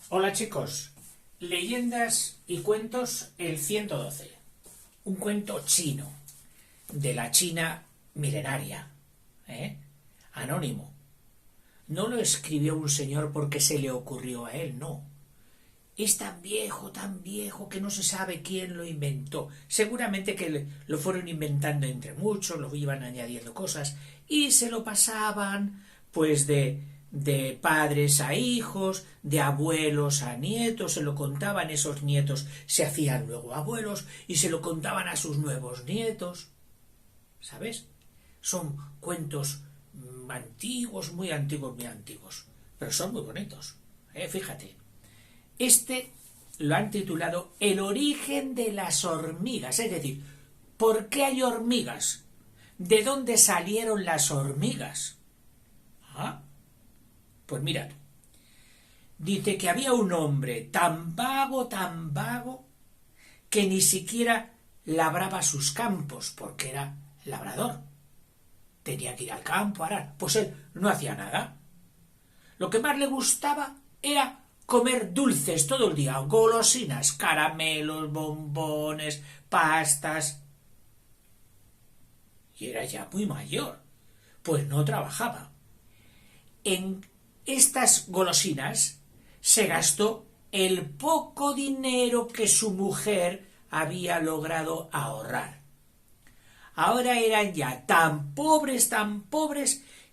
Hola chicos, leyendas y cuentos el 112. Un cuento chino, de la China milenaria, anónimo. No lo escribió un señor porque se le ocurrió a él, no. Es tan viejo que no se sabe quién lo inventó. Seguramente que lo fueron inventando entre muchos, lo iban añadiendo cosas y se lo pasaban pues de padres a hijos, de abuelos a nietos, se lo contaban, esos nietos se hacían luego abuelos y se lo contaban a sus nuevos nietos. ¿Sabes? Son cuentos antiguos, muy antiguos, muy antiguos, pero son muy bonitos. Fíjate. Este lo han titulado El origen de las hormigas, es decir, ¿por qué hay hormigas? ¿De dónde salieron las hormigas? Ah, pues mirad, dice que había un hombre tan vago, que ni siquiera labraba sus campos, porque era labrador. Tenía que ir al campo a arar. Pues él no hacía nada. Lo que más le gustaba era comer dulces todo el día, golosinas, caramelos, bombones, pastas. Y era ya muy mayor, pues no trabajaba. En estas golosinas se gastó el poco dinero que su mujer había logrado ahorrar. Ahora eran ya tan pobres,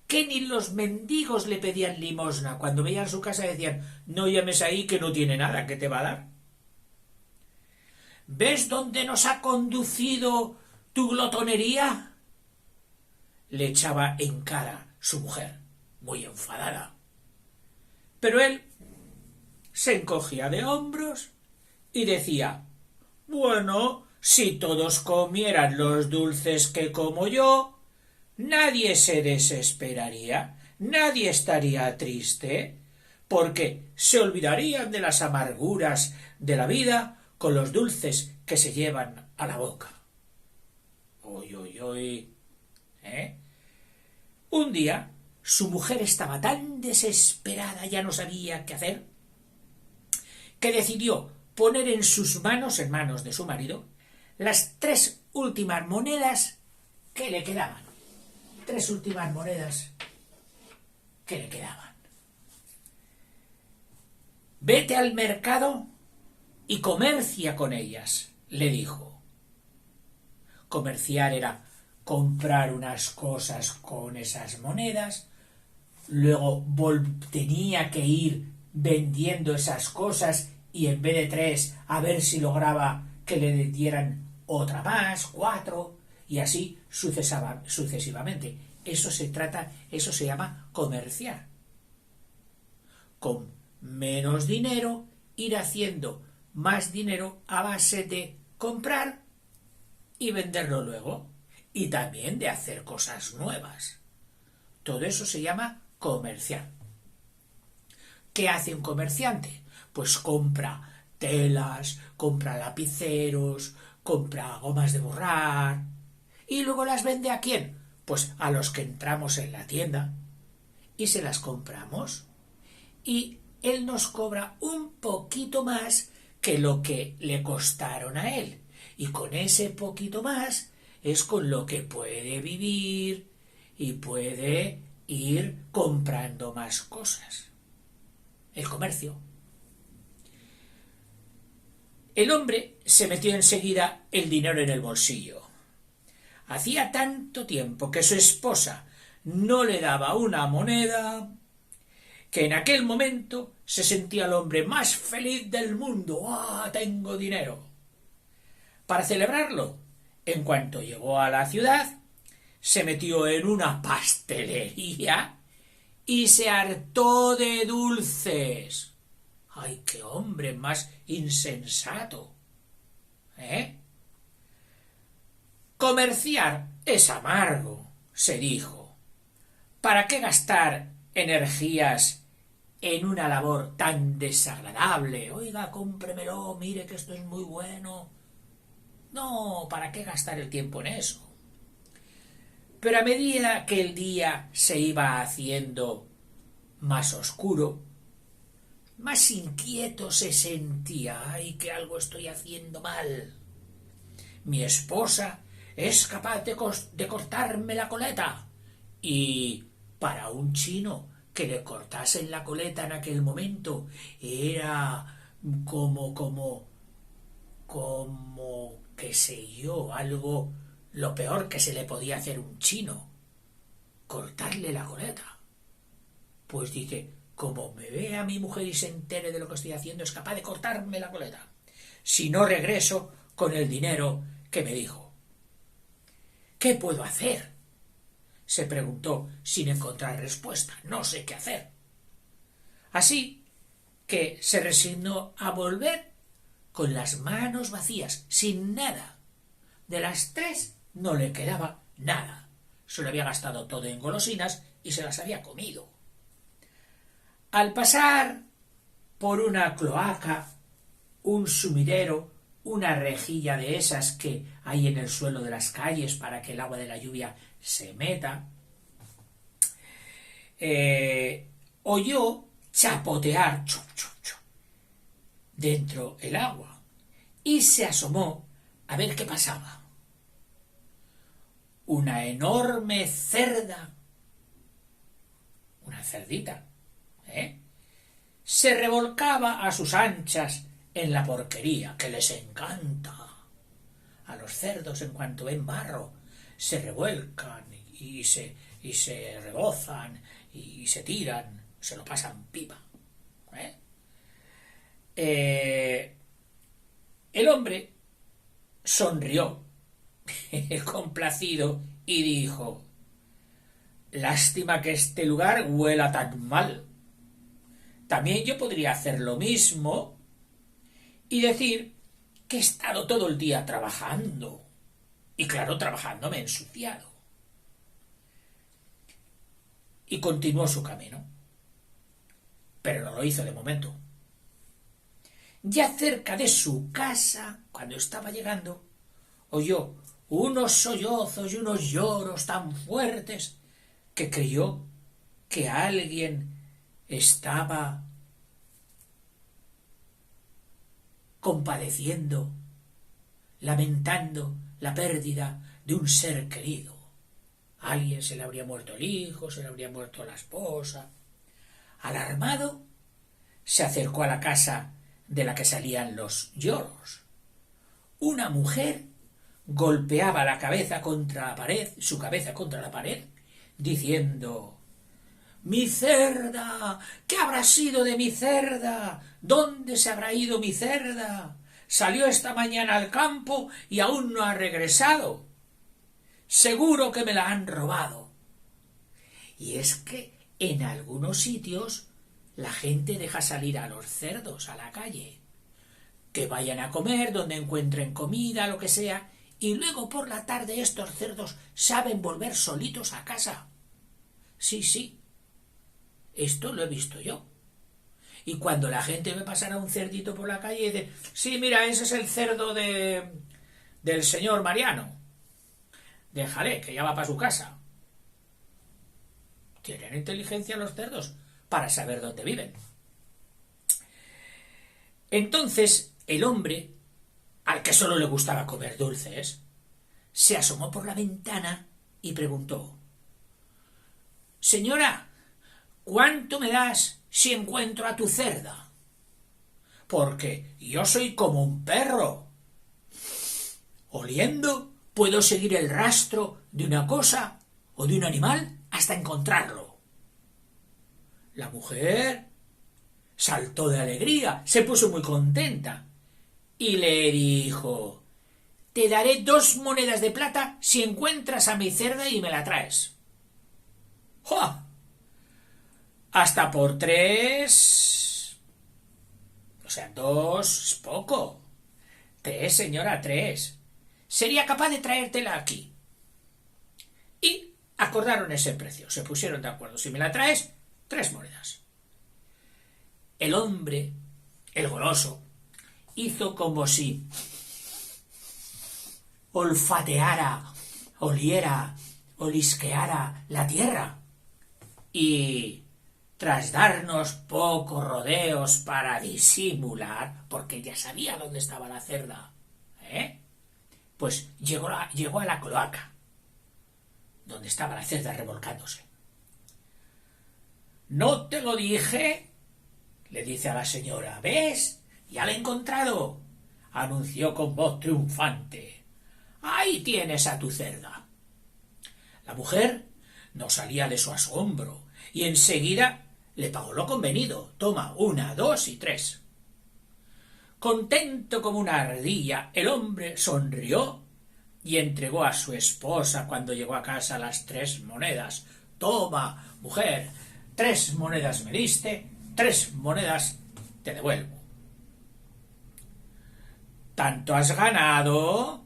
que ni los mendigos le pedían limosna. Cuando veían su casa decían: no llames ahí que no tiene nada que te va a dar. ¿Ves dónde nos ha conducido tu glotonería? Le echaba en cara su mujer, muy enfadada. Pero él se encogía de hombros y decía: bueno, si todos comieran los dulces que como yo, nadie se desesperaría, nadie estaría triste, porque se olvidarían de las amarguras de la vida con los dulces que se llevan a la boca. Uy, uy, uy. Un día su mujer estaba tan desesperada, ya no sabía qué hacer, que decidió poner en sus manos, en manos de su marido, las 3 últimas monedas que le quedaban. 3 últimas monedas que le quedaban. Vete al mercado y comercia con ellas, le dijo. Comerciar era comprar unas cosas con esas monedas, luego tenía que ir vendiendo esas cosas y en vez de 3, a ver si lograba que le dieran otra más, 4, y así sucesivamente. Eso se llama comerciar. Con menos dinero, ir haciendo más dinero a base de comprar y venderlo luego. Y también de hacer cosas nuevas. Todo eso se llama comerciar. ¿Qué hace un comerciante? Pues compra telas, compra lapiceros, compra gomas de borrar. ¿Y luego las vende a quién? Pues a los que entramos en la tienda y se las compramos. Y él nos cobra un poquito más que lo que le costaron a él. Y con ese poquito más es con lo que puede vivir y puede ir comprando más cosas. El comercio. El hombre se metió enseguida el dinero en el bolsillo. Hacía tanto tiempo que su esposa no le daba una moneda, que en aquel momento se sentía el hombre más feliz del mundo. ¡Ah, tengo dinero! Para celebrarlo, en cuanto llegó a la ciudad, se metió en una pastelería y se hartó de dulces. ¡Ay, qué hombre más insensato! Comerciar es amargo, se dijo. ¿Para qué gastar energías en una labor tan desagradable? Oiga, cómpremelo, mire que esto es muy bueno. No, ¿para qué gastar el tiempo en eso? Pero a medida que el día se iba haciendo más oscuro, más inquieto se sentía. ¡Ay, que algo estoy haciendo mal! Mi esposa es capaz de cortarme la coleta. Y para un chino que le cortasen la coleta en aquel momento era como, qué sé yo, algo, lo peor que se le podía hacer a un chino, cortarle la coleta. Pues dice, como me vea mi mujer y se entere de lo que estoy haciendo, es capaz de cortarme la coleta. Si no regreso con el dinero que me dijo. ¿Qué puedo hacer? Se preguntó sin encontrar respuesta. No sé qué hacer. Así que se resignó a volver con las manos vacías, sin nada. De las 3 no le quedaba nada. Se lo había gastado todo en golosinas y se las había comido. Al pasar por una cloaca, un sumidero, una rejilla de esas que hay en el suelo de las calles para que el agua de la lluvia se meta, oyó chapotear dentro el agua y se asomó a ver qué pasaba. Una enorme cerda, una cerdita, se revolcaba a sus anchas en la porquería que les encanta. A los cerdos, en cuanto ven barro, se revuelcan y se rebozan y se tiran, se lo pasan pipa. El hombre sonrió complacido y dijo: lástima que este lugar huela tan mal. También yo podría hacer lo mismo y decir que he estado todo el día trabajando. Y claro, trabajando me he ensuciado. Y continuó su camino. Pero no lo hizo de momento. Ya cerca de su casa, cuando estaba llegando, oyó unos sollozos y unos lloros tan fuertes que creyó que alguien estaba compadeciendo, lamentando la pérdida de un ser querido. A alguien se le habría muerto el hijo, se le habría muerto la esposa. Alarmado, se acercó a la casa de la que salían los lloros. Una mujer golpeaba la cabeza contra la pared, su cabeza contra la pared, diciendo: ¡mi cerda! ¿Qué habrá sido de mi cerda? ¿Dónde se habrá ido mi cerda? Salió esta mañana al campo y aún no ha regresado. Seguro que me la han robado. Y es que en algunos sitios la gente deja salir a los cerdos a la calle, que vayan a comer donde encuentren comida, lo que sea, y luego por la tarde estos cerdos saben volver solitos a casa. Sí, esto lo he visto yo. Y cuando la gente ve pasar a un cerdito por la calle, dice: sí, mira, ese es el cerdo del señor Mariano. Déjale, que ya va para su casa. Tienen inteligencia los cerdos para saber dónde viven. Entonces el hombre, al que solo le gustaba comer dulces, se asomó por la ventana y preguntó: señora, ¿cuánto me das si encuentro a tu cerda? Porque yo soy como un perro. Oliendo puedo seguir el rastro de una cosa o de un animal hasta encontrarlo. La mujer saltó de alegría, se puso muy contenta y le dijo: te daré 2 monedas de plata si encuentras a mi cerda y me la traes. ¡Ja! Hasta por 3. O sea, 2 es poco. 3, señora, 3. Sería capaz de traértela aquí. Y acordaron ese precio. Se pusieron de acuerdo. Si me la traes, 3 monedas. El hombre, el goloso, hizo como si olfateara, oliera, olisqueara la tierra. Y tras darnos pocos rodeos para disimular, porque ya sabía dónde estaba la cerda, pues llegó a la cloaca, donde estaba la cerda revolcándose. «¿No te lo dije?», le dice a la señora. «¿Ves? Ya la he encontrado», anunció con voz triunfante. «Ahí tienes a tu cerda». La mujer no salía de su asombro y enseguida le pagó lo convenido. «Toma, 1, 2 y 3». Contento como una ardilla, el hombre sonrió y entregó a su esposa cuando llegó a casa las 3 monedas. «Toma, mujer, 3 monedas me diste, 3 monedas te devuelvo». «¿Tanto has ganado?»,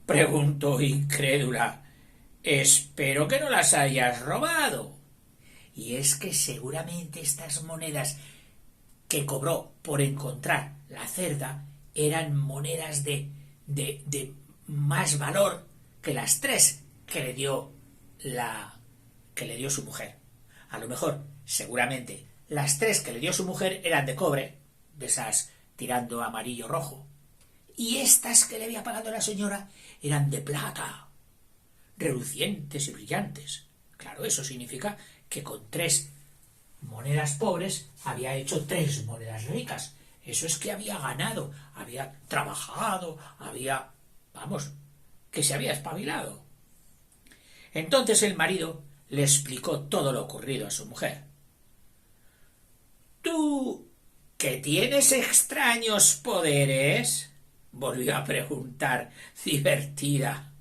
preguntó incrédula. «Espero que no las hayas robado». Y es que seguramente estas monedas que cobró por encontrar la cerda eran monedas de más valor que las 3 que le dio su mujer. A lo mejor, seguramente, las 3 que le dio su mujer eran de cobre, de esas tirando amarillo rojo, y estas que le había pagado la señora eran de plata, relucientes y brillantes. Claro, eso significa que con 3 monedas pobres había hecho 3 monedas ricas. Eso es que había ganado, había trabajado, que se había espabilado. Entonces el marido le explicó todo lo ocurrido a su mujer. «¿Tú, que tienes extraños poderes?», volvió a preguntar divertida.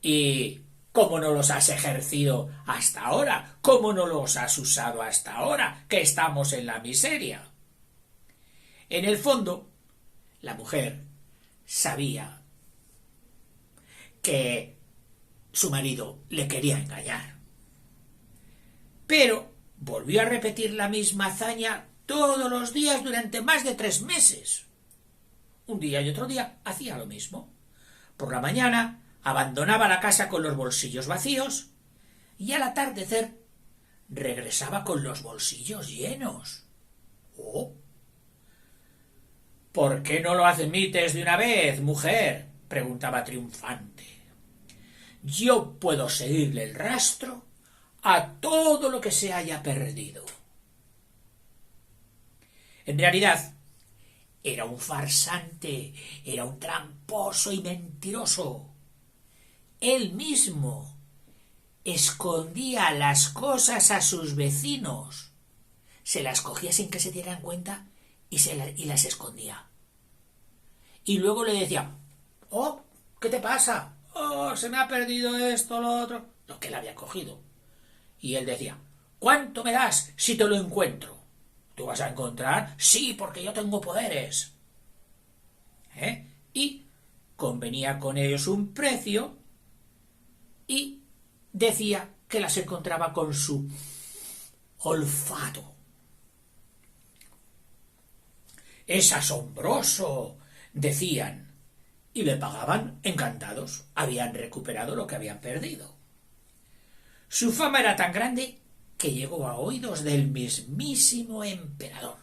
«¿Y cómo no los has ejercido hasta ahora? ¿Cómo no los has usado hasta ahora, que estamos en la miseria?». En el fondo, la mujer sabía que su marido le quería engañar, pero volvió a repetir la misma hazaña todos los días durante más de 3 meses. Un día y otro día hacía lo mismo. Por la mañana abandonaba la casa con los bolsillos vacíos y al atardecer regresaba con los bolsillos llenos. «Oh, ¿por qué no lo admites de una vez, mujer?», preguntaba triunfante. «Yo puedo seguirle el rastro a todo lo que se haya perdido». En realidad, era un farsante, era un tramposo y mentiroso. Él mismo escondía las cosas a sus vecinos, se las cogía sin que se dieran cuenta y las escondía. Y luego le decía: «Oh, ¿qué te pasa? Oh, se me ha perdido esto, lo otro», lo que él había cogido. Y él decía: «¿Cuánto me das si te lo encuentro?». «¿Tú vas a encontrar?». «Sí, porque yo tengo poderes». Y convenía con ellos un precio y decía que las encontraba con su olfato. «Es asombroso», decían, y le pagaban encantados. Habían recuperado lo que habían perdido. Su fama era tan grande que llegó a oídos del mismísimo emperador,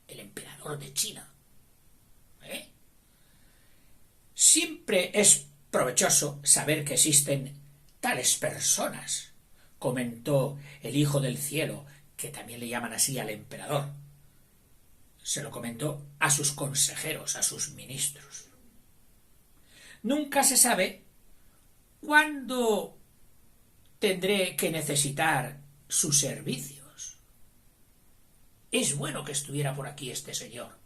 el emperador de China. Siempre es provechoso saber que existen tales personas, comentó el Hijo del Cielo, que también le llaman así al emperador. Se lo comentó a sus consejeros, a sus ministros. Nunca se sabe cuándo tendré que necesitar sus servicios. Es bueno que estuviera por aquí este señor.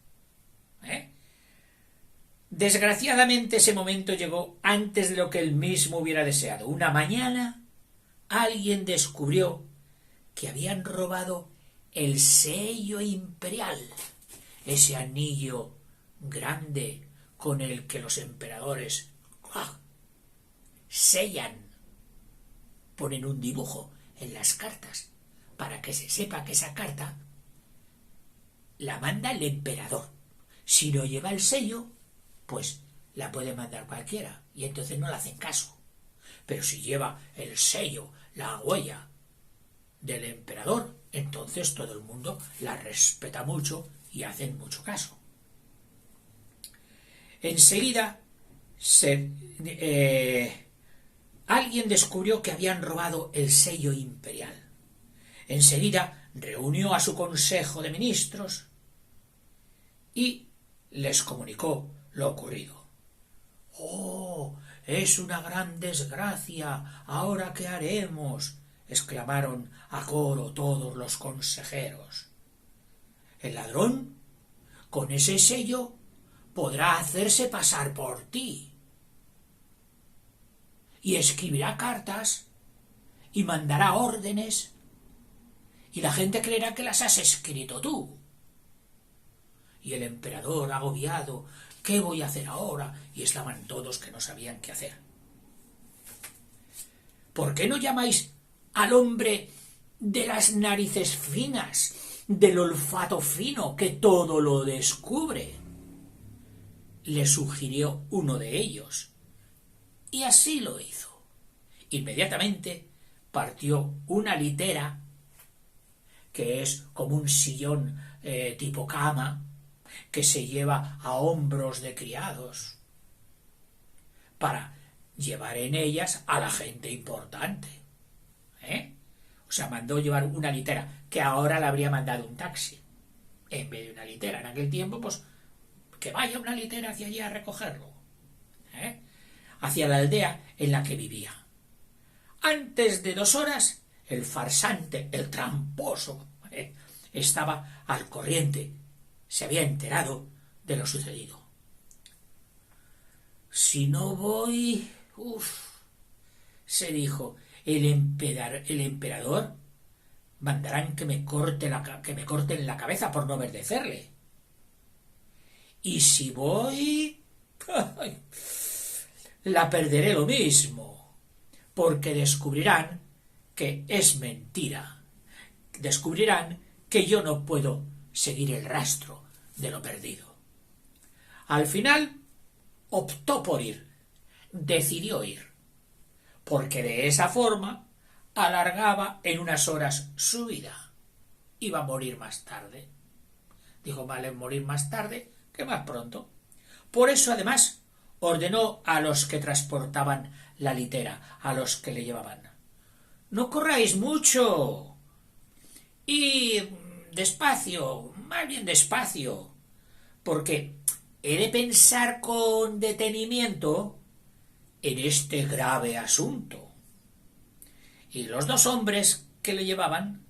Desgraciadamente ese momento llegó antes de lo que él mismo hubiera deseado. Una mañana alguien descubrió que habían robado el sello imperial, ese anillo grande con el que los emperadores sellan, ponen un dibujo en las cartas para que se sepa que esa carta la manda el emperador. Si no lleva el sello, pues la puede mandar cualquiera y entonces no le hacen caso. Pero si lleva el sello, la huella del emperador. Entonces todo el mundo la respeta mucho y hacen mucho caso. Enseguida alguien descubrió que habían robado el sello imperial. Enseguida reunió a su consejo de ministros y les comunicó lo ocurrido. ¡Oh! Es una gran desgracia. ¿Ahora qué haremos?, exclamaron a coro todos los consejeros. El ladrón, con ese sello, podrá hacerse pasar por ti y escribirá cartas y mandará órdenes y la gente creerá que las has escrito tú. Y el emperador, agobiado, ¿qué voy a hacer ahora? Y estaban todos que no sabían qué hacer. ¿Por qué no llamáis al hombre de las narices finas, del olfato fino, que todo lo descubre?, le sugirió uno de ellos. Y así lo hizo. Inmediatamente partió una litera, que es como un sillón tipo cama, que se lleva a hombros de criados, para llevar en ellas a la gente importante. O sea, mandó llevar una litera, que ahora le habría mandado un taxi, en vez de una litera. En aquel tiempo, pues, que vaya una litera hacia allí a recogerlo, hacia la aldea en la que vivía. Antes de 2 horas, el farsante, el tramposo, estaba al corriente. Se había enterado de lo sucedido. Si no voy, se dijo, el emperador mandarán que me corten la cabeza por no obedecerle. Y si voy, la perderé lo mismo, porque descubrirán que es mentira. Descubrirán que yo no puedo seguir el rastro de lo perdido. Al final optó por ir, decidió ir, porque de esa forma alargaba en unas horas su vida. Iba a morir más tarde. Dijo, vale morir más tarde que más pronto. Por eso, además, ordenó a los que transportaban la litera, a los que le llevaban: no corráis mucho, y despacio, más bien despacio, porque he de pensar con detenimiento en este grave asunto. Y los 2 hombres que le llevaban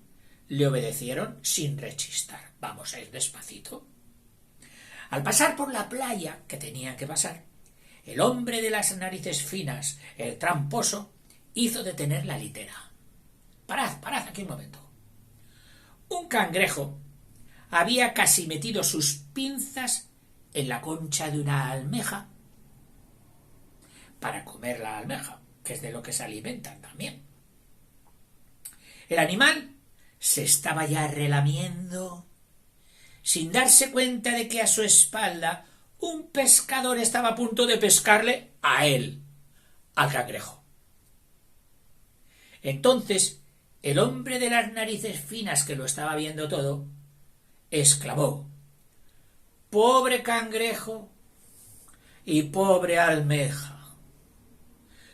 le obedecieron sin rechistar. Vamos a ir despacito. Al pasar por la playa que tenía que pasar, el hombre de las narices finas, el tramposo, hizo detener la litera. Parad aquí un momento. Un cangrejo había casi metido sus pinzas en la concha de una almeja para comer la almeja, que es de lo que se alimentan también. El animal se estaba ya relamiendo, sin darse cuenta de que a su espalda un pescador estaba a punto de pescarle a él, al cangrejo. Entonces, el hombre de las narices finas, que lo estaba viendo todo, exclamó: pobre cangrejo y pobre almeja,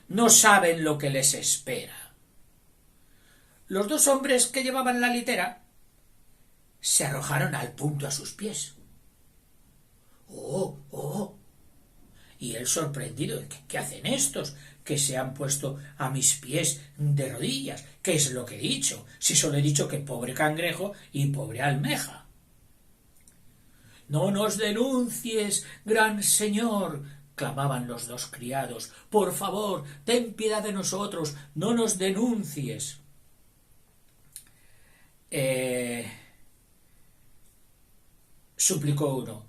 no saben lo que les espera. Los 2 hombres que llevaban la litera se arrojaron al punto a sus pies. ¡Oh! Y él sorprendido: ¿qué hacen estos que se han puesto a mis pies de rodillas? ¿Qué es lo que he dicho? Si solo he dicho que pobre cangrejo y pobre almeja. No nos denuncies, gran señor, clamaban los 2 criados. Por favor, ten piedad de nosotros, no nos denuncies. Suplicó uno: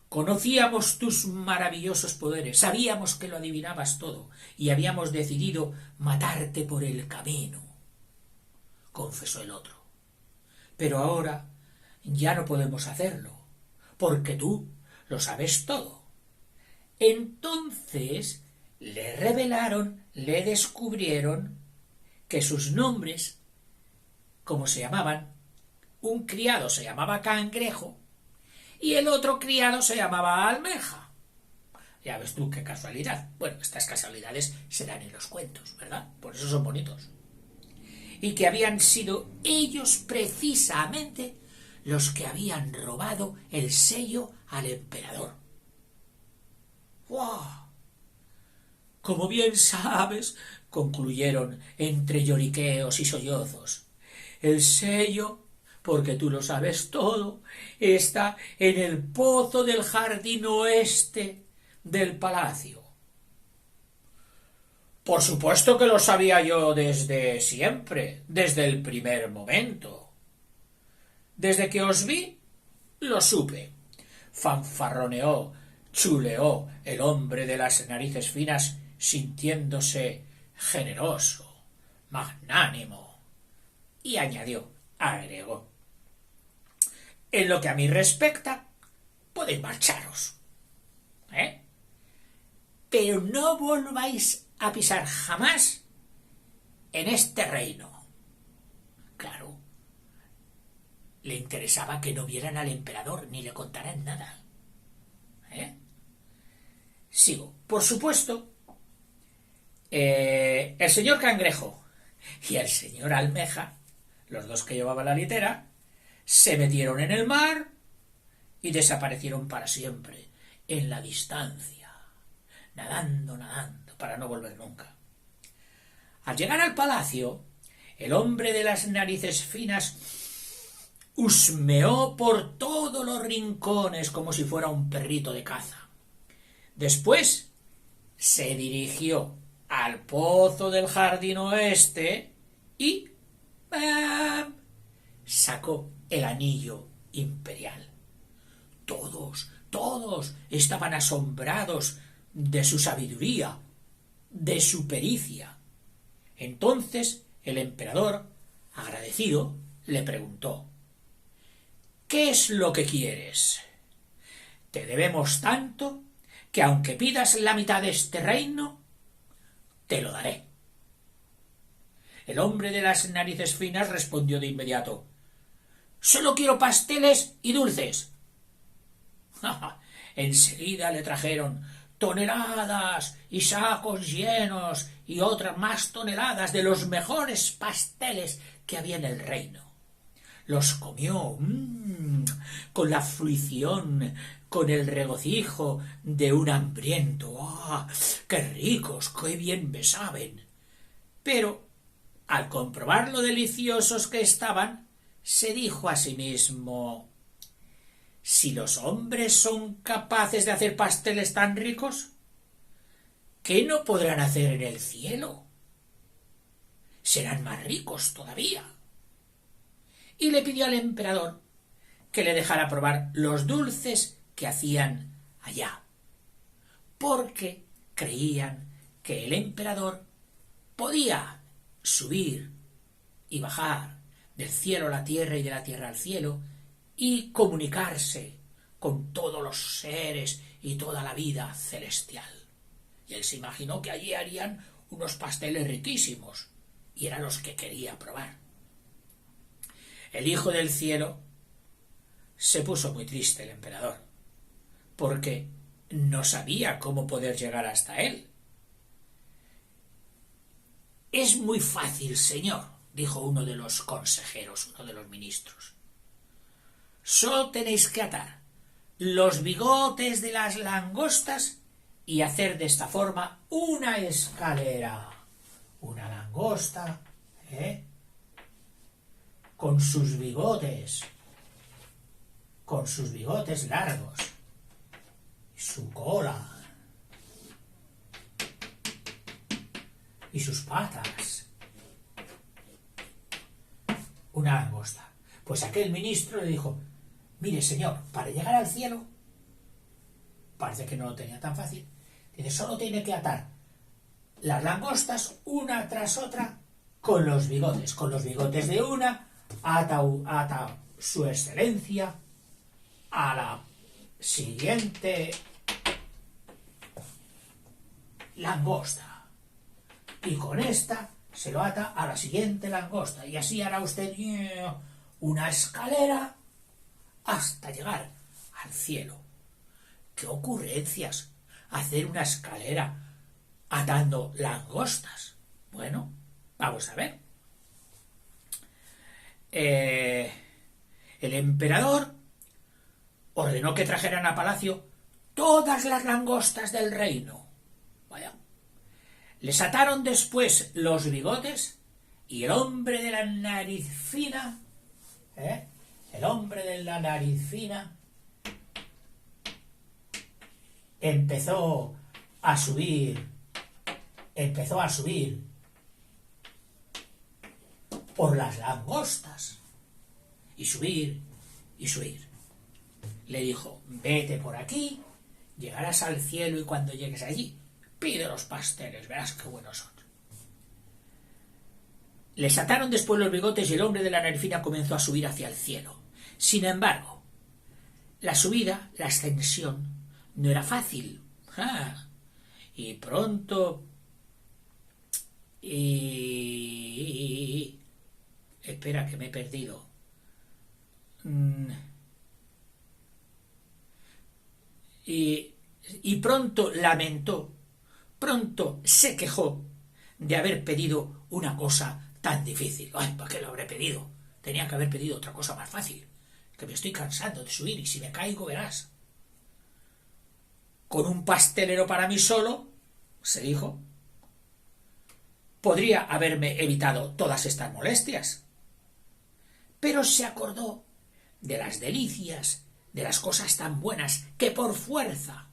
conocíamos tus maravillosos poderes, sabíamos que lo adivinabas todo y habíamos decidido matarte por el camino, confesó el otro. Pero ahora ya no podemos hacerlo, porque tú lo sabes todo. Entonces le revelaron, le descubrieron que sus nombres como se llamaban, un criado se llamaba Cangrejo y el otro criado se llamaba Almeja. Ya ves tú qué casualidad. Bueno, estas casualidades se dan en los cuentos, ¿verdad? Por eso son bonitos. Y que habían sido ellos precisamente los que habían robado el sello al emperador. ¡Wow! Como bien sabes, concluyeron entre lloriqueos y sollozos, el sello, porque tú lo sabes todo, está en el pozo del jardín oeste del palacio. Por supuesto que lo sabía yo desde siempre, desde el primer momento. Desde que os vi, lo supe. Fanfarroneó, chuleó el hombre de las narices finas, sintiéndose generoso, magnánimo. Y agregó, en lo que a mí respecta, podéis marcharos. Pero no volváis a pisar jamás en este reino. Claro, le interesaba que no vieran al emperador ni le contaran nada. Sigo. Por supuesto, el señor Cangrejo y el señor Almeja, los dos que llevaban la litera, se metieron en el mar y desaparecieron para siempre, en la distancia, nadando, para no volver nunca. Al llegar al palacio, el hombre de las narices finas husmeó por todos los rincones como si fuera un perrito de caza. Después se dirigió al pozo del jardín oeste y ¡bam!, sacó el anillo imperial. Todos estaban asombrados de su sabiduría, de su pericia. Entonces el emperador, agradecido, le preguntó, ¿qué es lo que quieres? Te debemos tanto que aunque pidas la mitad de este reino, te lo daré. El hombre de las narices finas respondió de inmediato, solo quiero pasteles y dulces. Enseguida le trajeron toneladas y sacos llenos y otras más toneladas de los mejores pasteles que había en el reino. Los comió con la fruición, con el regocijo de un hambriento. ¡Ah! ¡Qué ricos! ¡Qué bien me saben! Pero, al comprobar lo deliciosos que estaban, se dijo a sí mismo, si los hombres son capaces de hacer pasteles tan ricos, ¿qué no podrán hacer en el cielo? Serán más ricos todavía. Y le pidió al emperador que le dejara probar los dulces que hacían allá, porque creían que el emperador podía subir y bajar del cielo a la tierra y de la tierra al cielo y comunicarse con todos los seres y toda la vida celestial. Y él se imaginó que allí harían unos pasteles riquísimos, y eran los que quería probar. El hijo del cielo se puso muy triste, el emperador, porque no sabía cómo poder llegar hasta él. Es muy fácil, señor, dijo uno de los consejeros, uno de los ministros. Solo tenéis que atar los bigotes de las langostas y hacer de esta forma una escalera. Una langosta, con sus bigotes largos, y su cola, y sus patas. Una langosta. Pues aquel ministro le dijo, mire señor, para llegar al cielo, parece que no lo tenía tan fácil, dice, solo tiene que atar las langostas una tras otra con los bigotes de una, ata su excelencia a la siguiente langosta, y con esta se lo ata a la siguiente langosta y así hará usted una escalera hasta llegar al cielo. ¡Qué ocurrencias! Hacer una escalera atando langostas. Bueno, vamos a ver. El emperador ordenó que trajeran a palacio todas las langostas del reino. Vaya. Les ataron después los bigotes y el hombre de la nariz fina, el hombre de la nariz fina, empezó a subir por las langostas y subir y subir. Le dijo: vete por aquí, llegarás al cielo y cuando llegues allí, pide los pasteles, verás qué buenos son. Les ataron después los bigotes y el hombre de la nariz fina comenzó a subir hacia el cielo. Sin embargo, la subida, la ascensión, no era fácil. Y pronto... Espera, que me he perdido. Y pronto lamentó, pronto se quejó de haber pedido una cosa tan difícil. ¡Ay, para qué lo habré pedido! Tenía que haber pedido otra cosa más fácil, que me estoy cansando de subir y si me caigo verás. Con un pastelero para mí solo, se dijo, podría haberme evitado todas estas molestias. Pero se acordó de las delicias, de las cosas tan buenas que por fuerza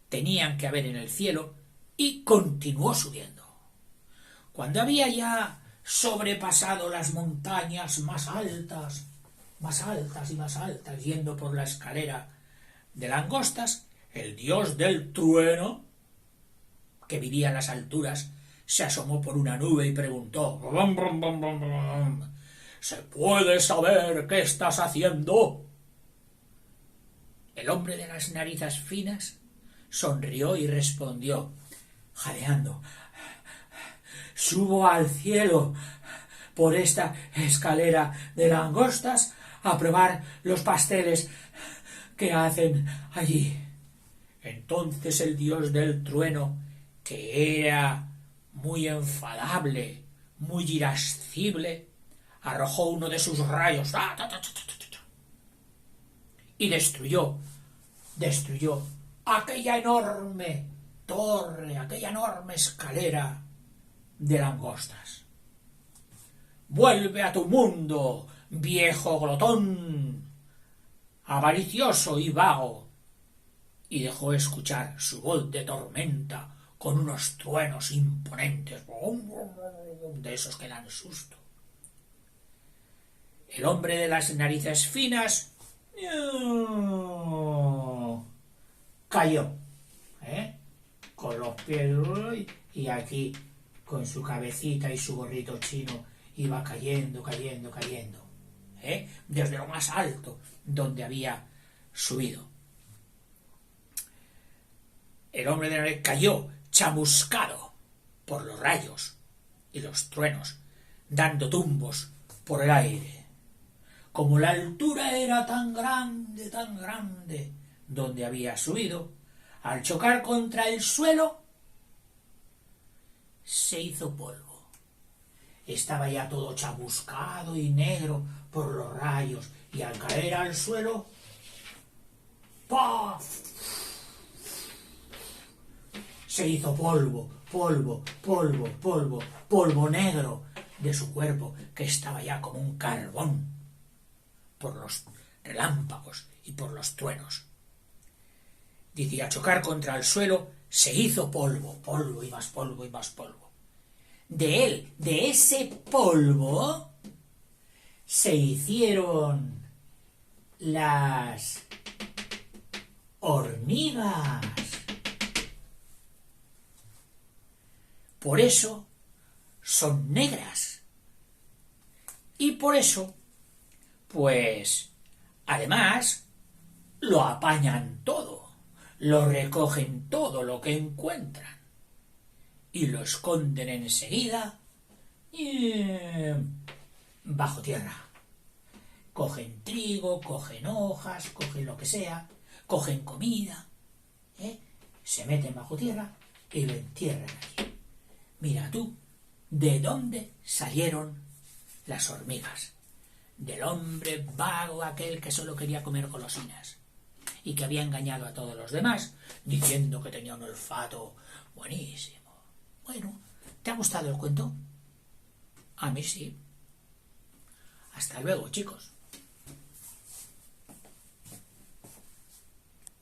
tenían que haber en el cielo y continuó subiendo. Cuando había ya sobrepasado las montañas más altas y más altas, yendo por la escalera de langostas, el dios del trueno, que vivía en las alturas, se asomó por una nube y preguntó: ¿se puede saber qué estás haciendo? El hombre de las narices finas sonrió y respondió, jadeando: subo al cielo por esta escalera de langostas a probar los pasteles que hacen allí. Entonces el dios del trueno, que era muy enfadable, muy irascible, arrojó uno de sus rayos y destruyó aquella enorme torre, aquella enorme escalera de langostas. Vuelve a tu mundo, viejo glotón, avaricioso y vago. Y dejó escuchar su voz de tormenta con unos truenos imponentes, de esos que dan susto. El hombre de las narices finas cayó, con los pies y aquí con su cabecita y su gorrito chino iba cayendo, desde lo más alto donde había subido. El hombre de la nariz cayó chamuscado por los rayos y los truenos, dando tumbos por el aire. Como la altura era tan grande, donde había subido, al chocar contra el suelo, se hizo polvo. Estaba ya todo chamuscado y negro por los rayos, y al caer al suelo, ¡paf!, se hizo polvo negro de su cuerpo, que estaba ya como un carbón por los relámpagos y por los truenos. Dice, y a chocar contra el suelo, se hizo polvo y más polvo. De ese polvo, se hicieron las hormigas. Por eso son negras. Y por eso, pues, además, lo apañan todo, lo recogen todo lo que encuentran y lo esconden enseguida bajo tierra. Cogen trigo, cogen hojas, cogen lo que sea, cogen comida, se meten bajo tierra y lo entierran allí. Mira tú, ¿de dónde salieron las hormigas? Del hombre vago aquel que solo quería comer golosinas y que había engañado a todos los demás diciendo que tenía un olfato buenísimo. Bueno, ¿te ha gustado el cuento? A mí sí. Hasta luego, chicos.